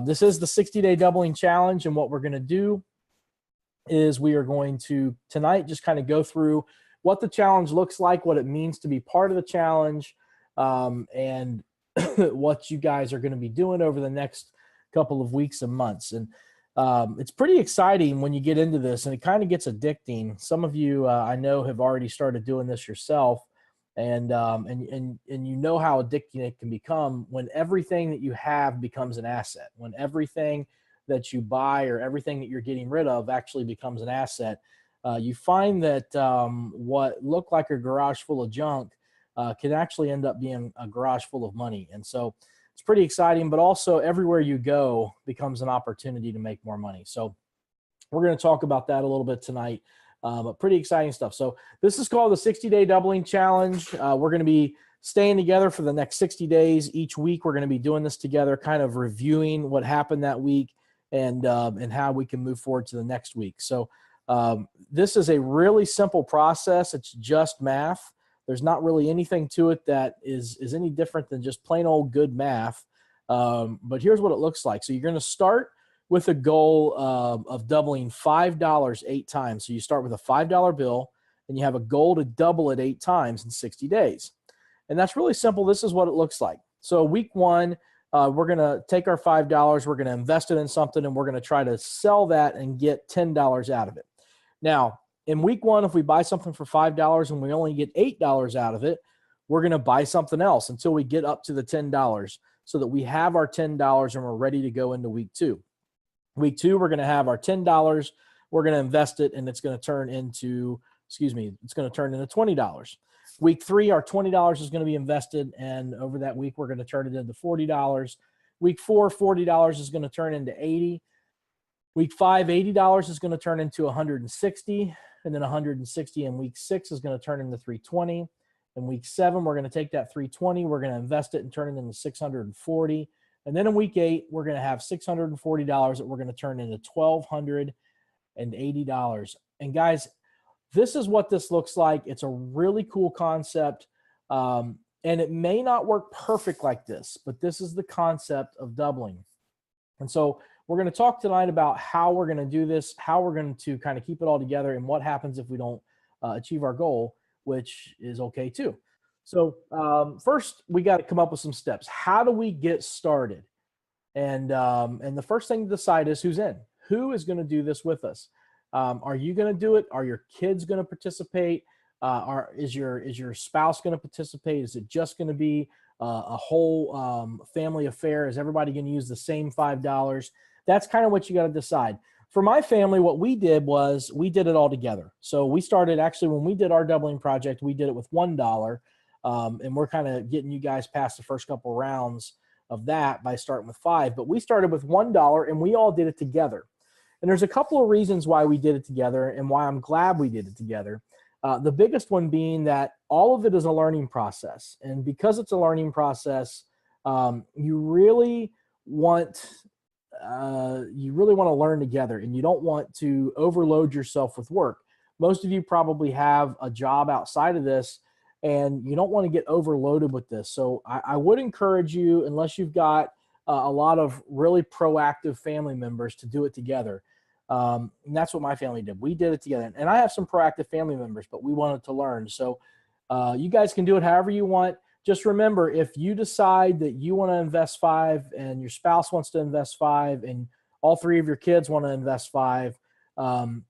This is the 60-day doubling challenge, and what we're going to do is we are going to tonight just kind of go through what the challenge looks like, what it means to be part of the challenge, and what you guys are going to be doing over the next couple of weeks and months. And it's pretty exciting when you get into this, and it kind of gets addicting. Some of you I know have already started doing this yourself, and you know how addicting it can become when everything that you have becomes an asset, when everything that you buy or everything that you're getting rid of actually becomes an asset. You find that what looked like a garage full of junk can actually end up being a garage full of money. And so it's pretty exciting, but also everywhere you go becomes an opportunity to make more money. So we're going to talk about that a little bit tonight, but pretty exciting stuff. So this is called the 60-day doubling challenge. We're going to be staying together for the next 60 days. Each week, we're going to be doing this together, kind of reviewing what happened that week and how we can move forward to the next week. So this is a really simple process. It's just math. There's not really anything to it that is any different than just plain old good math. But here's what it looks like. So you're going to start with a goal of doubling $5 8 times. So you start with a $5 bill, and you have a goal to double it 8 times in 60 days. And that's really simple. This is what it looks like. So week one, we're going to take our $5, we're going to invest it in something, and we're going to try to sell that and get $10 out of it. Now, in week one, if we buy something for $5 and we only get $8 out of it, we're going to buy something else until we get up to the $10 so that we have our $10 and we're ready to go into week two. Week two, we're going to have our $10. We're going to invest it, and it's going to turn into, it's going to turn into $20. Week three, our $20 is going to be invested, and over that week, we're going to turn it into $40. Week four, $40 is going to turn into $80. Week five, $80 is going to turn into $160, and then $160 in week six is going to turn into $320. In week seven, we're going to take that $320, we're going to invest it and turn it into $640. And then in week eight, we're going to have $640 that we're going to turn into $1,280. And guys, this is what this looks like. It's a really cool concept, and it may not work perfect like this, but this is the concept of doubling. And so we're going to talk tonight about how we're going to do this, how we're going to kind of keep it all together, and what happens if we don't achieve our goal, which is okay too. So first, we got to come up with some steps. How do we get started? And the first thing to decide is who's in. Who is going to do this with us? Are you going to do it? Are your kids going to participate? Is your spouse going to participate? Is it just going to be a whole family affair? Is everybody going to use the same $5? That's kind of what you got to decide. For my family, what we did was we did it all together. So we started, actually, when we did our doubling project, we did it with $1. And we're kind of getting you guys past the first couple rounds of that by starting with $5. But we started with $1, and we all did it together. And there's a couple of reasons why we did it together and why I'm glad we did it together. The biggest one being that all of it is a learning process. And because it's a learning process, you really want to learn together, and you don't want to overload yourself with work. Most of you probably have a job outside of this, and you don't want to get overloaded with this. So I would encourage you, unless you've got a lot of really proactive family members, to do it together. And that's what my family did. We did it together. And I have some proactive family members, but we wanted to learn. So you guys can do it however you want. Just remember, if you decide that you want to invest $5 and your spouse wants to invest $5 and all 3 of your kids want to invest $5,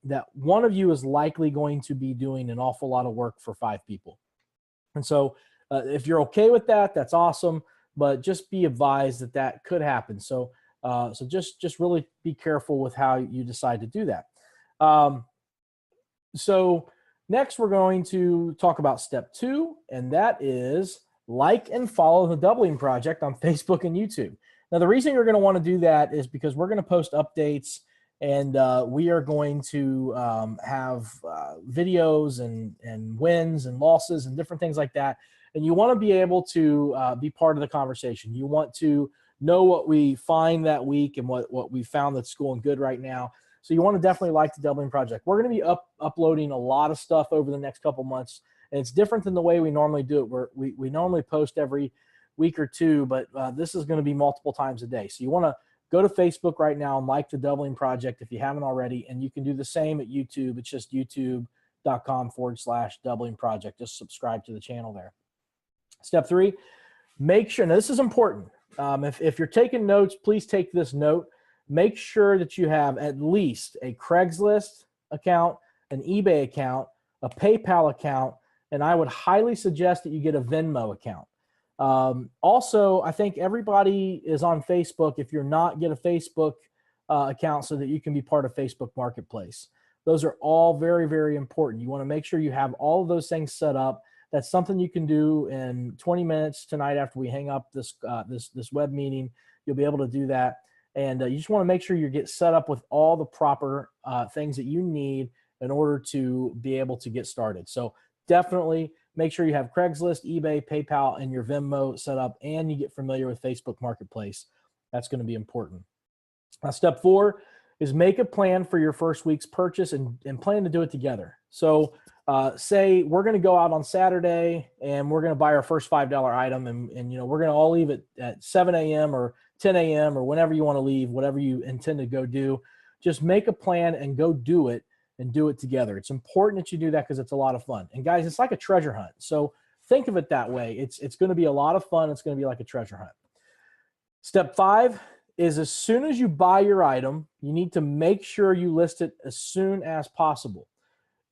that one of you is likely going to be doing an awful lot of work for 5 people. And so if you're okay with that, that's awesome. But just be advised that that could happen. So just really be careful with how you decide to do that. So next, we're going to talk about step 2, and that is like and follow the Doubling Project on Facebook and YouTube. Now, the reason you're going to want to do that is because we're going to post updates, and we are going to have videos and wins and losses and different things like that. And you want to be able to be part of the conversation. You want to know what we find that week and what we found that's going good right now. So you want to definitely like the Doubling Project. We're going to be uploading a lot of stuff over the next couple months, and it's different than the way we normally do it. We normally post every week or two, but this is going to be multiple times a day. So you want to go to Facebook right now and like the Doubling Project if you haven't already. And you can do the same at YouTube. It's just youtube.com/Doubling Project. Just subscribe to the channel there. Step 3, make sure, now this is important. If you're taking notes, please take this note. Make sure that you have at least a Craigslist account, an eBay account, a PayPal account, and I would highly suggest that you get a Venmo account. Also, I think everybody is on Facebook. If you're not, get a Facebook account so that you can be part of Facebook Marketplace. Those are all very, very important. You want to make sure you have all of those things set up. That's something you can do in 20 minutes tonight after we hang up this web meeting. You'll be able to do that. And you just want to make sure you get set up with all the proper things that you need in order to be able to get started. So definitely make sure you have Craigslist, eBay, PayPal, and your Venmo set up, and you get familiar with Facebook Marketplace. That's going to be important. Now, step 4 is make a plan for your first week's purchase and plan to do it together. So say we're going to go out on Saturday and we're going to buy our first $5 item, and we're going to all leave at 7 a.m. or 10 a.m. or whenever you want to leave, whatever you intend to go do. Just make a plan and go do it, and do it together. It's important that you do that because it's a lot of fun. And guys, it's like a treasure hunt. So think of it that way. It's going to be a lot of fun. It's going to be like a treasure hunt. Step 5 is as soon as you buy your item, you need to make sure you list it as soon as possible.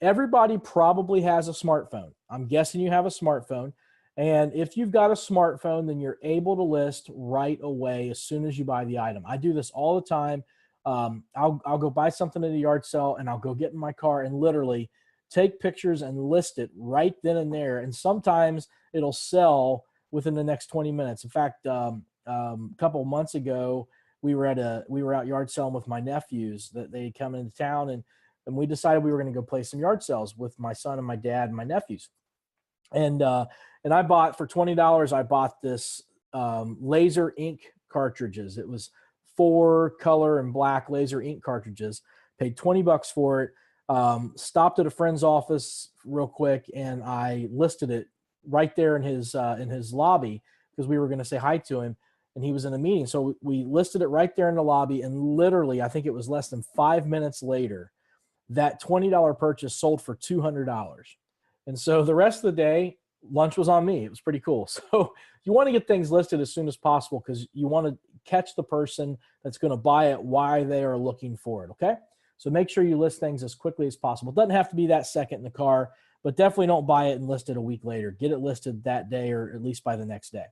Everybody probably has a smartphone. I'm guessing you have a smartphone. And if you've got a smartphone, then you're able to list right away as soon as you buy the item. I do this all the time. I'll go buy something at a yard sale, and I'll go get in my car and literally take pictures and list it right then and there. And sometimes it'll sell within the next 20 minutes. In fact, a couple of months ago, we were out yard selling with my nephews. That they come into town, and we decided we were going to go play some yard sales with my son and my dad and my nephews. And I bought for $20. I bought this laser ink cartridges. It was 4 color and black laser ink cartridges. Paid $20 for it. Stopped at a friend's office real quick, and I listed it right there in his lobby because we were going to say hi to him, and he was in a meeting. So we listed it right there in the lobby, and literally, I think it was less than 5 minutes later, that $20 purchase sold for $200. And so the rest of the day, lunch was on me. It was pretty cool. So you want to get things listed as soon as possible because you want to catch the person that's going to buy it while they are looking for it, okay? So make sure you list things as quickly as possible. It doesn't have to be that second in the car, but definitely don't buy it and list it a week later. Get it listed that day or at least by the next day.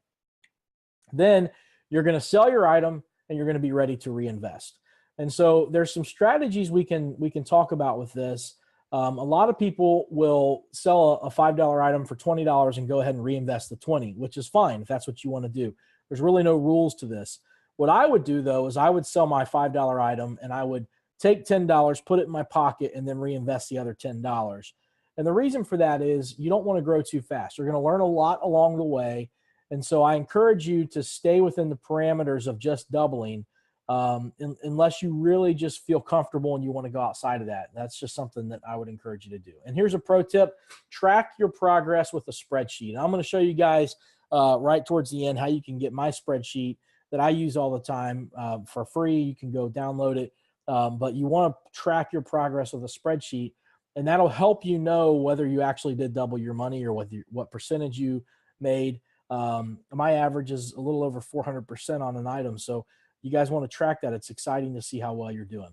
Then you're going to sell your item and you're going to be ready to reinvest. And so there's some strategies we can talk about with this. A lot of people will sell a $5 item for $20 and go ahead and reinvest the $20, which is fine if that's what you want to do. There's really no rules to this. What I would do, though, is I would sell my $5 item and I would take $10, put it in my pocket, and then reinvest the other $10. And the reason for that is you don't want to grow too fast. You're going to learn a lot along the way. And so I encourage you to stay within the parameters of just doubling unless you really just feel comfortable and you want to go outside of that. That's just something that I would encourage you to do. And here's a pro tip: track your progress with a spreadsheet. I'm going to show you guys right towards the end how you can get my spreadsheet that I use all the time for free. You can go download it, but you want to track your progress with a spreadsheet, and that'll help you know whether you actually did double your money or what percentage you made. My average is a little over 400% on an item, so you guys want to track that. It's exciting to see how well you're doing.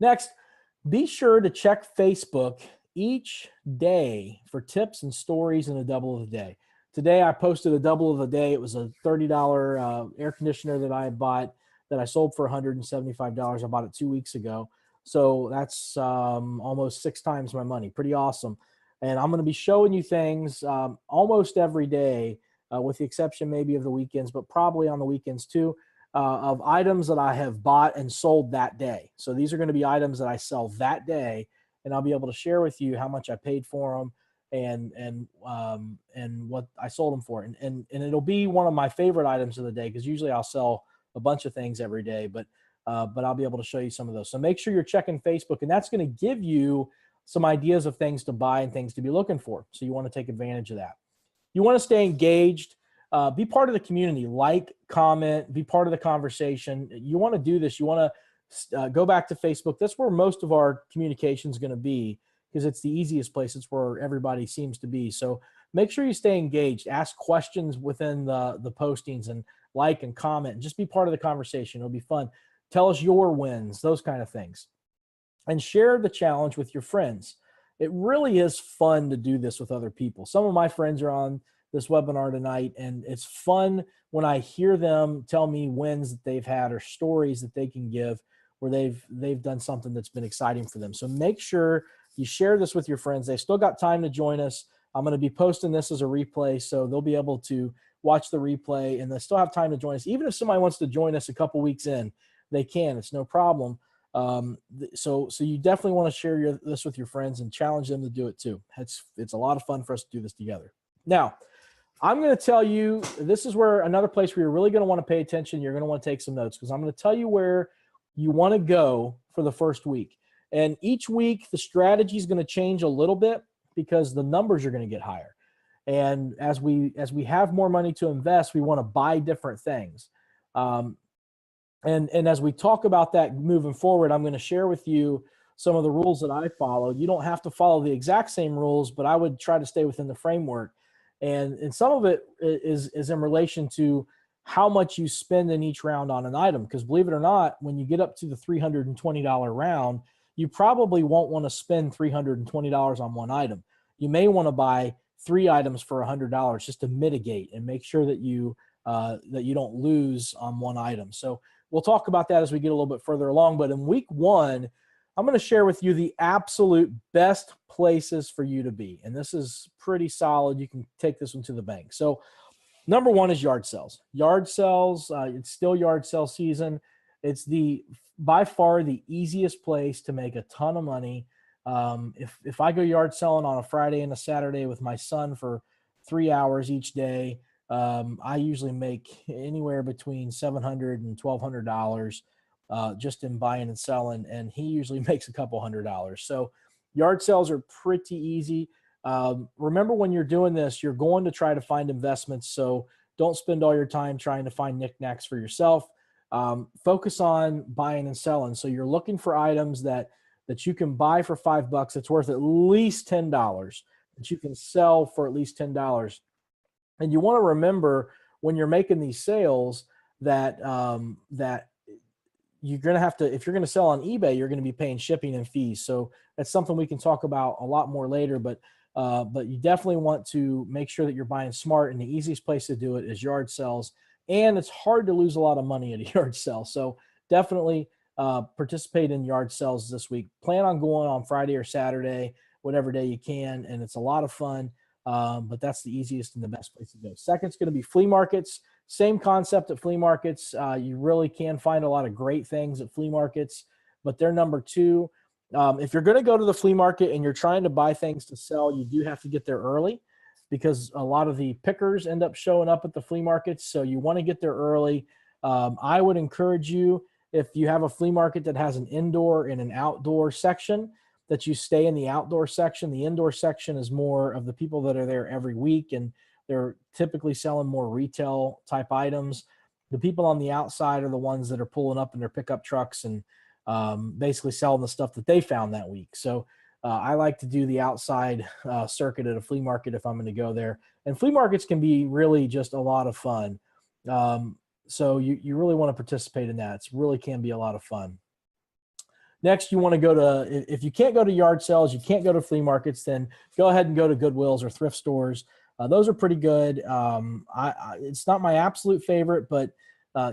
Next, be sure to check Facebook each day for tips and stories in a double of the day. Today, I posted a double of the day. It was a $30 air conditioner that I bought that I sold for $175. I bought it 2 weeks ago. So that's almost 6 times my money. Pretty awesome. And I'm going to be showing you things almost every day, with the exception maybe of the weekends, but probably on the weekends too, of items that I have bought and sold that day. So these are going to be items that I sell that day, and I'll be able to share with you how much I paid for them and what I sold them for. And it'll be one of my favorite items of the day because usually I'll sell a bunch of things every day, but I'll be able to show you some of those. So make sure you're checking Facebook, and that's going to give you some ideas of things to buy and things to be looking for. So you want to take advantage of that. You want to stay engaged. be part of the community, like, comment, be part of the conversation. You want to do this. You want to go back to Facebook. That's where most of our communication is going to be, because it's the easiest place. It's where everybody seems to be. So make sure you stay engaged, ask questions within the postings, and like and comment, and just be part of the conversation. It'll be fun. Tell us your wins, those kind of things, and share the challenge with your friends. It really is fun to do this with other people. Some of my friends are on this webinar tonight, and it's fun when I hear them tell me wins that they've had or stories that they can give where they've done something that's been exciting for them. So make sure you share this with your friends. They've still got time to join us. I'm going to be posting this as a replay, so they'll be able to watch the replay, and they still have time to join us. Even if somebody wants to join us a couple weeks in, they can. It's no problem. So you definitely want to share this with your friends and challenge them to do it too. It's a lot of fun for us to do this together. Now, I'm going to tell you, this is where another place where you're really going to want to pay attention. You're going to want to take some notes, because I'm going to tell you where you want to go for the first week. And each week, the strategy is going to change a little bit because the numbers are going to get higher. And as we have more money to invest, we want to buy different things. And as we talk about that moving forward, I'm going to share with you some of the rules that I follow. You don't have to follow the exact same rules, but I would try to stay within the framework. And some of it is in relation to how much you spend in each round on an item. Because believe it or not, when you get up to the $320 round, you probably won't want to spend $320 on one item. You may want to buy 3 items for $100 just to mitigate and make sure that you don't lose on one item. So we'll talk about that as we get a little bit further along. But in week 1, I'm going to share with you the absolute best places for you to be. And this is pretty solid. You can take this one to the bank. So number 1 is yard sales. Yard sales, it's still yard sale season. It's by far the easiest place to make a ton of money. If I go yard selling on a Friday and a Saturday with my son for 3 hours each day, I usually make anywhere between $700 and $1,200 just in buying and selling, and he usually makes a couple $100. So yard sales are pretty easy. Remember, when you're doing this, you're going to try to find investments. So don't spend all your time trying to find knickknacks for yourself. Focus on buying and selling. So you're looking for items that you can buy for $5 that's worth at least $10, that you can sell for at least $10. And you want to remember, when you're making these sales, that that you're going to have to, if you're going to sell on eBay, you're going to be paying shipping and fees. So that's something we can talk about a lot more later. But you definitely want to make sure that you're buying smart, and the easiest place to do it is yard sales. And it's hard to lose a lot of money at a yard sale. So definitely participate in yard sales this week. Plan on going on Friday or Saturday, whatever day you can, and it's a lot of fun. But that's the easiest and the best place to go. Second's going to be flea markets. Same concept at flea markets. You really can find a lot of great things at flea markets, but they're number 2. If you're going to go to the flea market and you're trying to buy things to sell, you do have to get there early, because a lot of the pickers end up showing up at the flea markets. So you want to get there early. I would encourage you, if you have a flea market that has an indoor and an outdoor section, that you stay in the outdoor section. The indoor section is more of the people that are there every week, and they're typically selling more retail type items. The people on the outside are the ones that are pulling up in their pickup trucks and basically selling the stuff that they found that week. So I like to do the outside circuit at a flea market if I'm going to go there. And flea markets can be really just a lot of fun. So you really want to participate in that. It really can be a lot of fun. Next, you want to go to, if you can't go to yard sales, you can't go to flea markets, then go ahead and go to Goodwills or thrift stores. Those are pretty good. It's not my absolute favorite, but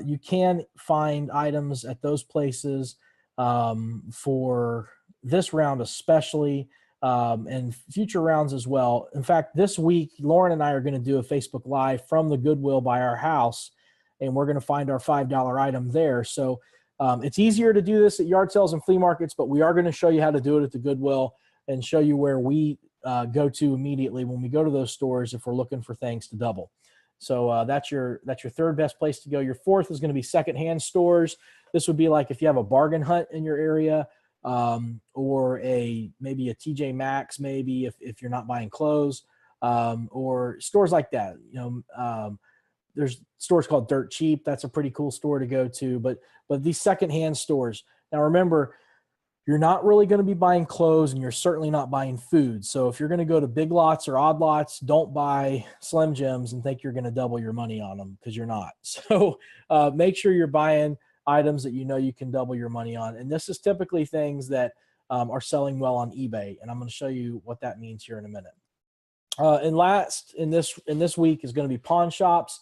you can find items at those places for this round especially, and future rounds as well. In fact, this week, Lauren and I are going to do a Facebook Live from the Goodwill by our house, and we're going to find our $5 item there. So it's easier to do this at yard sales and flea markets, but we are going to show you how to do it at the Goodwill and show you where we go to immediately when we go to those stores if we're looking for things to double. So that's your third best place to go. Your fourth is going to be secondhand stores. This would be like if you have a bargain hunt in your area, or maybe a TJ Maxx, maybe if you're not buying clothes, or stores like that. there's stores called Dirt Cheap. That's a pretty cool store to go to. But these secondhand stores. Now remember, you're not really going to be buying clothes, and you're certainly not buying food. So if you're going to go to Big Lots or Odd Lots, don't buy Slim Jims and think you're going to double your money on them, because you're not. So make sure you're buying items that you know you can double your money on. And this is typically things that are selling well on eBay. And I'm going to show you what that means here in a minute. And last in this week is going to be pawn shops.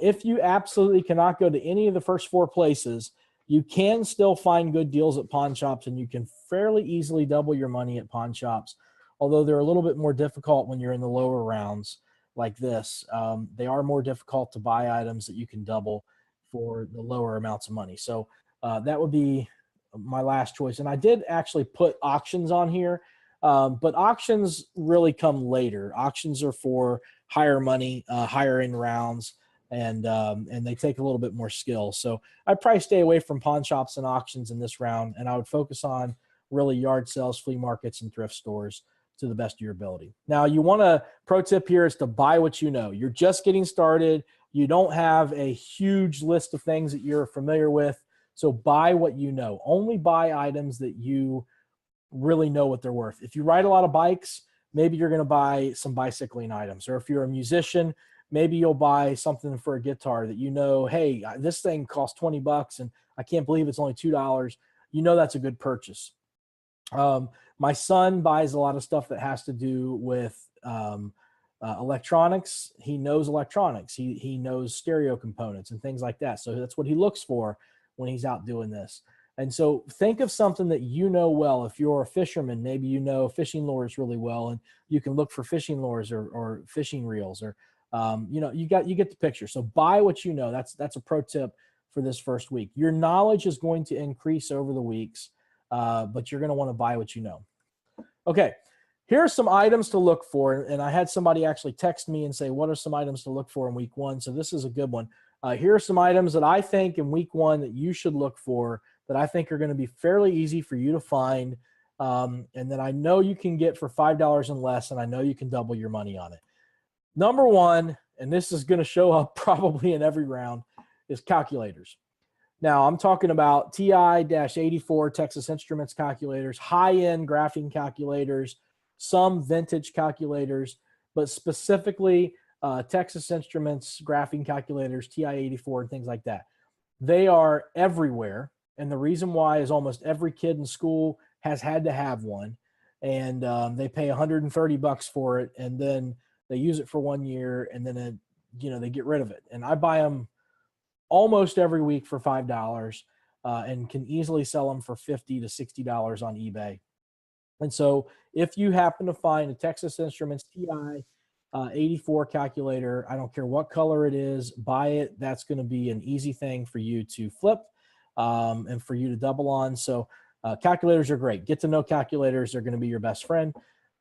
If you absolutely cannot go to any of the first 4 places, you can still find good deals at pawn shops, and you can fairly easily double your money at pawn shops, although they're a little bit more difficult when you're in the lower rounds like this. They are more difficult to buy items that you can double for the lower amounts of money. So that would be my last choice. And I did actually put auctions on here, but auctions really come later. Auctions are for higher money, higher end rounds, and they take a little bit more skill. So I'd probably stay away from pawn shops and auctions in this round, and I would focus on really yard sales, flea markets, and thrift stores to the best of your ability. Now, you want a pro tip here is to buy what you know. You're just getting started. You don't have a huge list of things that you're familiar with. So buy what you know. Only buy items that you really know what they're worth. If you ride a lot of bikes, maybe you're going to buy some bicycling items. Or if you're a musician, maybe you'll buy something for a guitar that you know, hey, this thing costs 20 bucks and I can't believe it's only $2. You know that's a good purchase. My son buys a lot of stuff that has to do with electronics. He knows electronics. He knows stereo components and things like that. So that's what he looks for when he's out doing this. And so think of something that you know well. If you're a fisherman, maybe you know fishing lures really well, and you can look for fishing lures or fishing reels, or you get the picture. So buy what you know. That's a pro tip for this first week. Your knowledge is going to increase over the weeks, but you're going to want to buy what you know. Okay, here are some items to look for. And I had somebody actually text me and say, what are some items to look for in week 1? So this is a good one. Here are some items that I think in week 1 that you should look for, that I think are going to be fairly easy for you to find, and that I know you can get for $5 and less, and I know you can double your money on it. Number 1, and this is going to show up probably in every round, is calculators. Now, I'm talking about TI-84 Texas Instruments calculators, high-end graphing calculators, some vintage calculators, but specifically Texas Instruments graphing calculators, TI-84, and things like that. They are everywhere, and the reason why is almost every kid in school has had to have one, and they pay 130 bucks for it, and then they use it for 1 year, and then they get rid of it. And I buy them almost every week for $5, and can easily sell them for $50 to $60 on eBay. And so if you happen to find a Texas Instruments TI 84 calculator, I don't care what color it is, buy it. That's going to be an easy thing for you to flip and for you to double on. So calculators are great. Get to know calculators. They're going to be your best friend.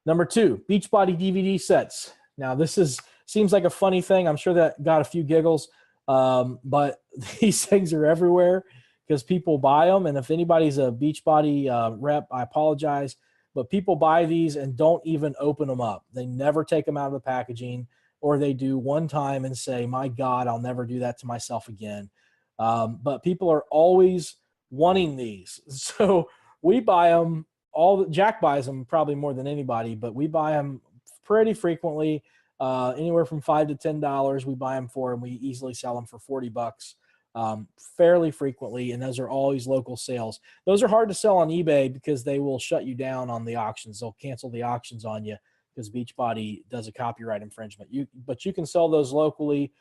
Number 2, Beachbody DVD sets. Now, this seems like a funny thing. I'm sure that got a few giggles, but these things are everywhere because people buy them. And if anybody's a Beachbody rep, I apologize. But people buy these and don't even open them up. They never take them out of the packaging, or they do one time and say, my God, I'll never do that to myself again. But people are always wanting these. So we buy them. Jack buys them probably more than anybody, but we buy them pretty frequently, anywhere from $5 to $10 we buy them for, and we easily sell them for 40 bucks. Fairly frequently, and those are always local sales. Those are hard to sell on eBay because they will shut you down on the auctions. They'll cancel the auctions on you because Beachbody does a copyright infringement. But you can sell those locally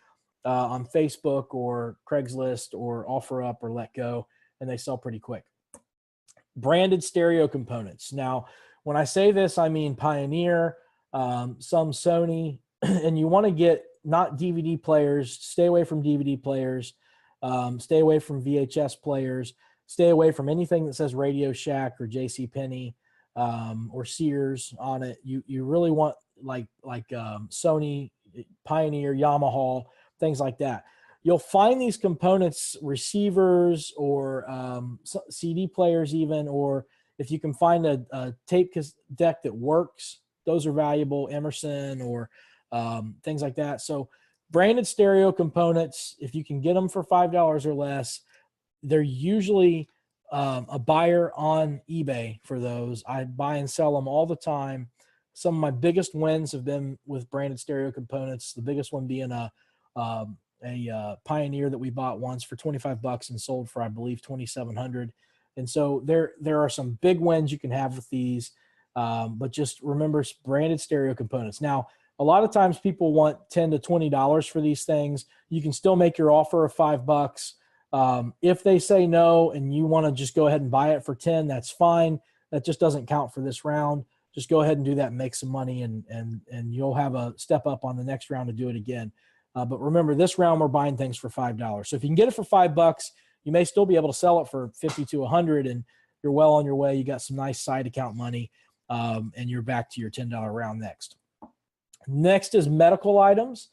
on Facebook or Craigslist or OfferUp or Let Go, and they sell pretty quick. Branded stereo components. Now, when I say this, I mean Pioneer, some Sony, and you want to get not DVD players. Stay away from DVD players. Stay away from VHS players. Stay away from anything that says Radio Shack or JCPenney or Sears on it. You really want like Sony, Pioneer, Yamaha, things like that. You'll find these components, receivers or CD players even, or if you can find a tape deck that works, those are valuable, Emerson or things like that. So branded stereo components, if you can get them for $5 or less, they're usually a buyer on eBay for those. I buy and sell them all the time. Some of my biggest wins have been with branded stereo components. The biggest one being a Pioneer that we bought once for $25 and sold for, I believe, $2,700. And so there are some big wins you can have with these, but just remember branded stereo components. Now, a lot of times people want $10 to $20 for these things. You can still make your offer of $5. If they say no and you want to just go ahead and buy it for 10, that's fine. That just doesn't count for this round. Just go ahead and do that and make some money, and you'll have a step up on the next round to do it again. But remember, this round we're buying things for $5. So if you can get it for $5, you may still be able to sell it for 50 to 100, and you're well on your way. You got some nice side account money, and you're back to your $10 round next. Next is medical items.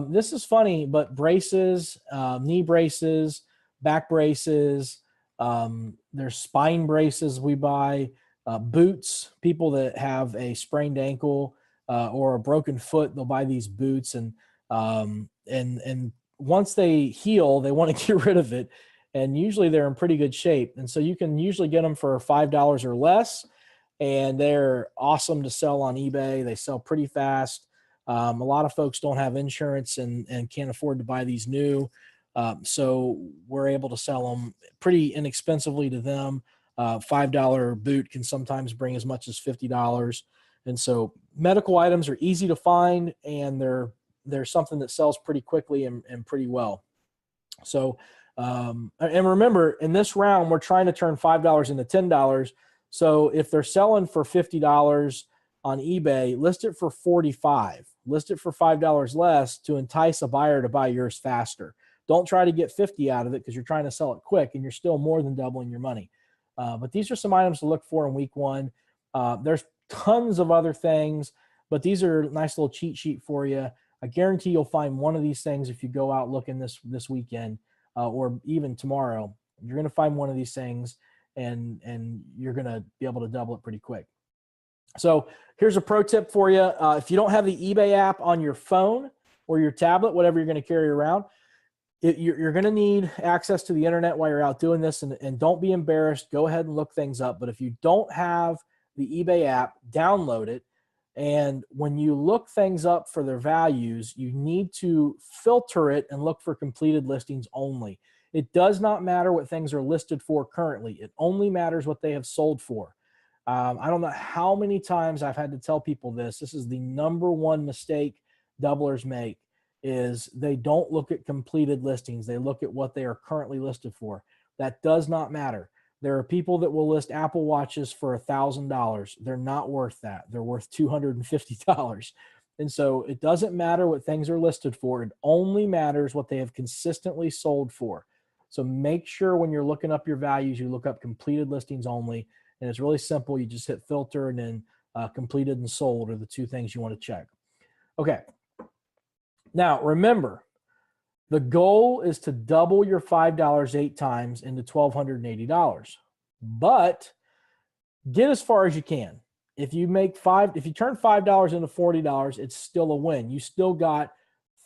This is funny, but braces, knee braces, back braces, there's spine braces we buy, boots. People that have a sprained ankle or a broken foot, they'll buy these boots, and once they heal, they want to get rid of it, and usually they're in pretty good shape. And so you can usually get them for $5 or less, and they're awesome to sell on eBay. They sell pretty fast. A lot of folks don't have insurance and can't afford to buy these new. So we're able to sell them pretty inexpensively to them. $5 boot can sometimes bring as much as $50. And so medical items are easy to find, and they're something that sells pretty quickly and pretty well. So, and remember, in this round, we're trying to turn $5 into $10. So if they're selling for $50 on eBay, list it for $45. List it for $5 less to entice a buyer to buy yours faster. Don't try to get 50 out of it because you're trying to sell it quick and you're still more than doubling your money. But these are some items to look for in week one. There's tons of other things, but these are a nice little cheat sheet for you. I guarantee you'll find one of these things if you go out looking this weekend or even tomorrow. You're going to find one of these things, and you're going to be able to double it pretty quick. So here's a pro tip for you. If you don't have the eBay app on your phone or your tablet, whatever you're going to carry around, you're going to need access to the internet while you're out doing this, and don't be embarrassed. Go ahead and look things up. But if you don't have the eBay app, download it. And when you look things up for their values, you need to filter it and look for completed listings only. It does not matter what things are listed for currently. It only matters what they have sold for. I don't know how many times I've had to tell people this. This is the number one mistake doublers make, is they don't look at completed listings. They look at what they are currently listed for. That does not matter. There are people that will list Apple Watches for $1,000. They're not worth that. They're worth $250. And so it doesn't matter what things are listed for. It only matters what they have consistently sold for. So make sure when you're looking up your values, you look up completed listings only. And it's really simple. You just hit filter, and then completed and sold are the two things you want to check. Okay. Now, remember, the goal is to double your $5 8 times into $1,280. But get as far as you can. If you turn $5 into $40, it's still a win. You still got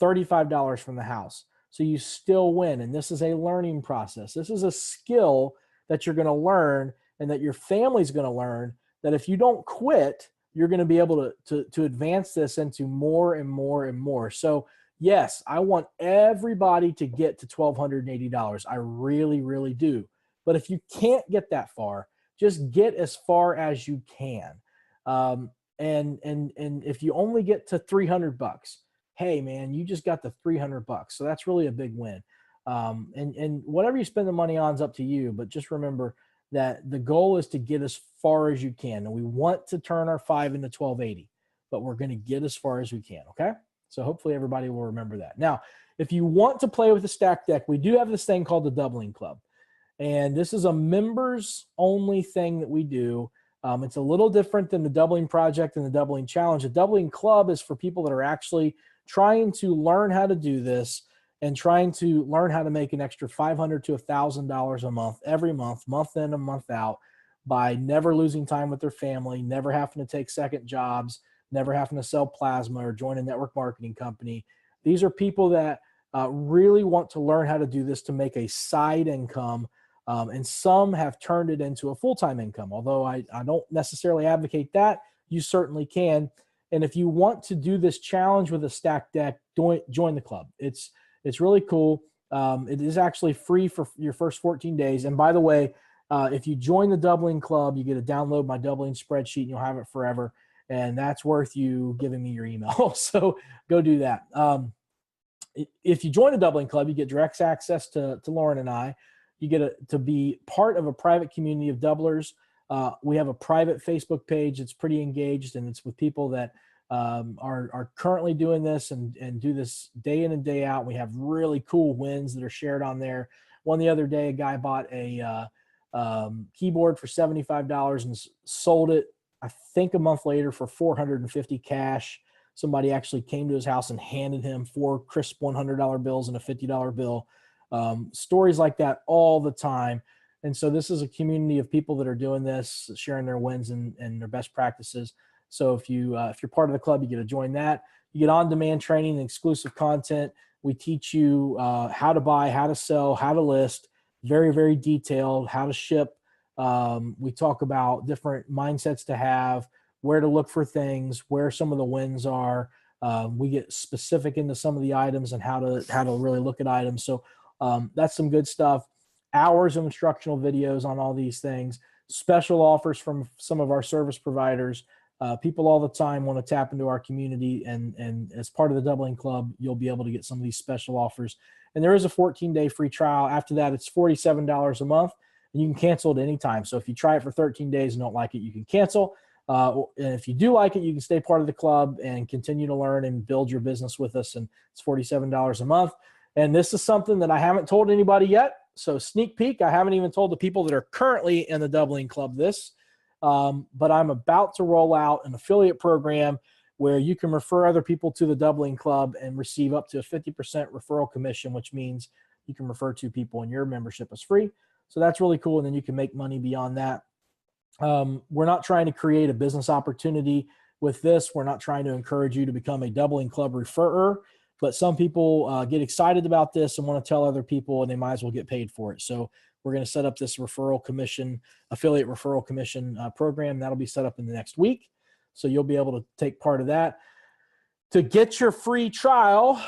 $35 from the house. So you still win. And this is a learning process. This is a skill that you're going to learn, and that your family's going to learn, that if you don't quit, you're going to be able to advance this into more and more and more. So yes, I want everybody to get to $1,280. I really, really do. But if you can't get that far, just get as far as you can. And if you only get to $300, hey man, you just got the $300. So that's really a big win. And whatever you spend the money on is up to you. But just remember that the goal is to get as far as you can. And we want to turn our 5 into 1280, but we're going to get as far as we can. Okay. So hopefully everybody will remember that. Now, if you want to play with the stack deck, we do have this thing called the Doubling Club. And this is a members only thing that we do. It's a little different than the Doubling Project and the Doubling Challenge. The Doubling Club is for people that are actually trying to learn how to do this and trying to learn how to make an extra $500 to $1,000 a month, every month, month in and month out, by never losing time with their family, never having to take second jobs, never having to sell plasma or join a network marketing company. These are people that really want to learn how to do this to make a side income. And some have turned it into a full-time income. Although I don't necessarily advocate that, you certainly can. And if you want to do this challenge with a stacked deck, join the club. It's really cool. It is actually free for your first 14 days. And by the way, if you join the doubling club, you get to download my doubling spreadsheet and you'll have it forever. And that's worth you giving me your email. So go do that. If you join the doubling club, you get direct access to Lauren and I. You get to be part of a private community of doublers. We have a private Facebook page. It's pretty engaged, and it's with people that are currently doing this and do this day in and day out. We have really cool wins that are shared on there. One the other day, a guy bought a keyboard for $75 and sold it, I think, a month later for $450 cash. Somebody actually came to his house and handed him 4 crisp $100 bills and a $50 bill. Stories like that all the time. And so this is a community of people that are doing this, sharing their wins and their best practices. So if you're part of the club, you get to join that. You get on-demand training and exclusive content. We teach you how to buy, how to sell, how to list, very, very detailed, how to ship. We talk about different mindsets to have, where to look for things, where some of the wins are. We get specific into some of the items and how to really look at items. So that's some good stuff. Hours of instructional videos on all these things, special offers from some of our service providers. People all the time want to tap into our community, and as part of the doubling club, you'll be able to get some of these special offers. And there is a 14-day free trial. After that, it's $47 a month, and you can cancel at any time. So if you try it for 13 days and don't like it, you can cancel. And if you do like it, you can stay part of the club and continue to learn and build your business with us. And it's $47 a month. And this is something that I haven't told anybody yet. So sneak peek, I haven't even told the people that are currently in the doubling club this. But I'm about to roll out an affiliate program where you can refer other people to the doubling club and receive up to a 50% referral commission, which means you can refer 2 people and your membership is free. So that's really cool. And then you can make money beyond that. We're not trying to create a business opportunity with this. We're not trying to encourage you to become a doubling club referrer, but some people get excited about this and want to tell other people, and they might as well get paid for it. So we're going to set up this referral commission, affiliate referral commission program. That'll be set up in the next week. So you'll be able to take part of that. To get your free trial,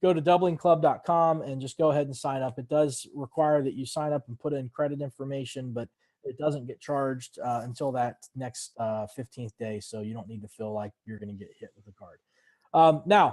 go to doublingclub.com and just go ahead and sign up. It does require that you sign up and put in credit information, but it doesn't get charged until that next 15th day. So you don't need to feel like you're going to get hit with a card. Now,